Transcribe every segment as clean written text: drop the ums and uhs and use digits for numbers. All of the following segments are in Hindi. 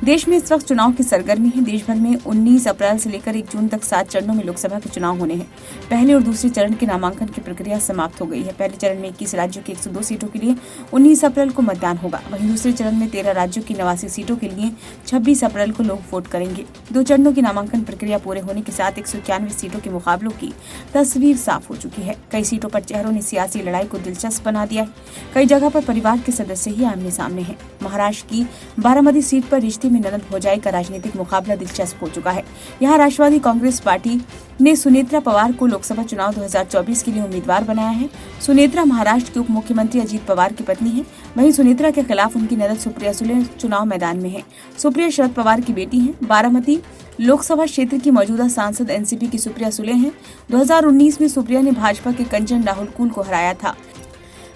देश में इस वक्त चुनाव की सरगर्मी है। देश भर में 19 अप्रैल से लेकर 1 जून तक 7 चरणों में लोकसभा के चुनाव होने हैं। पहले और दूसरे चरण के नामांकन की प्रक्रिया समाप्त हो गई है। पहले चरण में 21 राज्यों की 102 सीटों के लिए 19 अप्रैल को मतदान होगा। वहीं दूसरे चरण में 13 राज्यों की 89 सीटों के लिए 26 अप्रैल को लोग वोट करेंगे। 2 चरणों की नामांकन प्रक्रिया पूरे होने के साथ 191 सीटों के मुकाबलों की तस्वीर साफ हो चुकी है। कई सीटों पर चेहरों ने सियासी लड़ाई को दिलचस्प बना दिया है। कई जगह पर परिवार के सदस्य ही आमने सामने हैं। महाराष्ट्र की बारामती सीट पर रिश्ते में ननद भौजाई का राजनीतिक मुकाबला दिलचस्प हो चुका है। यहाँ राष्ट्रवादी कांग्रेस पार्टी ने सुनेत्रा पवार को लोकसभा चुनाव 2024 के लिए उम्मीदवार बनाया है। सुनेत्रा महाराष्ट्र के उप मुख्यमंत्री अजीत पवार की पत्नी है। वहीं सुनेत्रा के खिलाफ उनकी ननद सुप्रिया सुले चुनाव मैदान में है। सुप्रिया शरद पवार की बेटी है। बारामती लोकसभा क्षेत्र की मौजूदा सांसद एनसीपी की सुप्रिया सुले हैं। 2019 में सुप्रिया ने भाजपा के कंचन राहुल कुल को हराया था।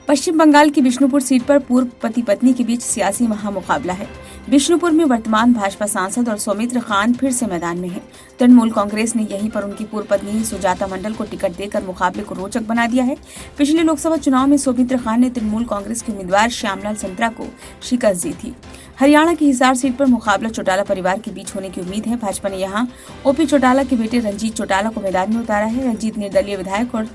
पश्चिम बंगाल की बिष्णुपुर सीट पर पूर्व पति पत्नी के बीच सियासी महामुकाबला है। बिष्णुपुर में वर्तमान भाजपा सांसद और सौमित्र खान फिर से मैदान में हैं। तृणमूल कांग्रेस ने यहीं पर उनकी पूर्व पत्नी सुजाता मंडल को टिकट देकर मुकाबले को रोचक बना दिया है। पिछले लोकसभा चुनाव में सौमित्र खान ने तृणमूल कांग्रेस के उम्मीदवार श्यामलाल संतरा को शिकस्त दी थी। हरियाणा की हिसार सीट पर मुकाबला चौटाला परिवार के बीच होने की उम्मीद है। भाजपा ने यहाँ ओपी चौटाला के बेटे रंजीत चौटाला को मैदान में उतारा है। रंजीत निर्दलीय विधायक और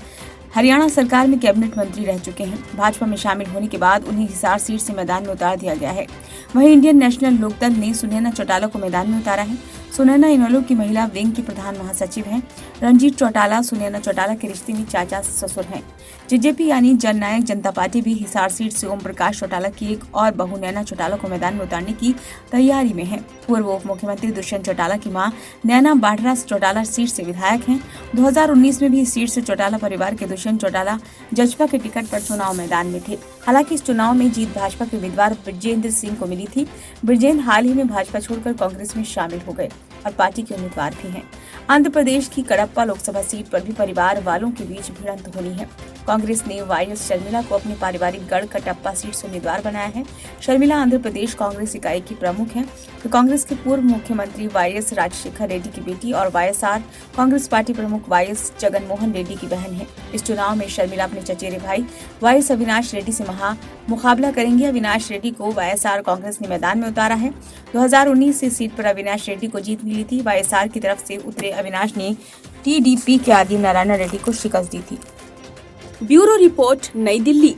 हरियाणा सरकार में कैबिनेट मंत्री रह चुके हैं। भाजपा में शामिल होने के बाद उन्हें हिसार सीट से मैदान में उतार दिया गया है। वहीं इंडियन नेशनल लोकदल ने सुनैना चौटाला को मैदान में उतारा है। सुनैना इनेलो की महिला विंग की प्रधान महासचिव हैं। रंजीत चौटाला सुनैना चौटाला के रिश्ते में चाचा ससुर हैं। जेजेपी यानी जन नायक जनता पार्टी भी हिसार सीट से ओम प्रकाश चौटाला की एक और बहू नैना चौटाला को मैदान में उतारने की तैयारी में है। पूर्व उप मुख्यमंत्री दुष्यंत चौटाला की मां नैना बाढ़रा चौटाला सीट से विधायक हैं। 2019 में भी इस सीट से चौटाला परिवार के दुष्यंत चौटाला जजपा के टिकट पर चुनाव मैदान में थे। हालांकि इस चुनाव में जीत भाजपा के उम्मीदवार बृजेंद्र सिंह को मिली थी। बृजेंद्र हाल ही में भाजपा छोड़कर कांग्रेस में शामिल हो गए और पार्टी के उम्मीदवार भी हैं। आंध्र प्रदेश की कडप्पा लोकसभा सीट पर भी परिवार वालों के बीच भिड़ंत होनी है। कांग्रेस ने वाईएस शर्मिला को अपनी पारिवारिक गढ़ कटप्पा सीट से उम्मीदवार बनाया है। शर्मिला आंध्र प्रदेश कांग्रेस इकाई की प्रमुख हैं। तो कांग्रेस के पूर्व मुख्यमंत्री वाईएस राजशेखर रेड्डी की बेटी और वाईएसआर कांग्रेस पार्टी प्रमुख वाईएस जगनमोहन रेड्डी की बहन है। इस चुनाव में शर्मिला अपने चचेरे भाई वाईएस अविनाश रेड्डी से मुकाबला करेंगे। अविनाश रेड्डी को वाईएसआर कांग्रेस ने मैदान में उतारा है। 2019 से सीट पर अविनाश रेड्डी को जीत मिली थी। वाईएसआर की तरफ से उतरे अविनाश ने टीडीपी के आदित्य नारायण रेड्डी को शिकस्त दी थी। ब्यूरो रिपोर्ट, नई दिल्ली।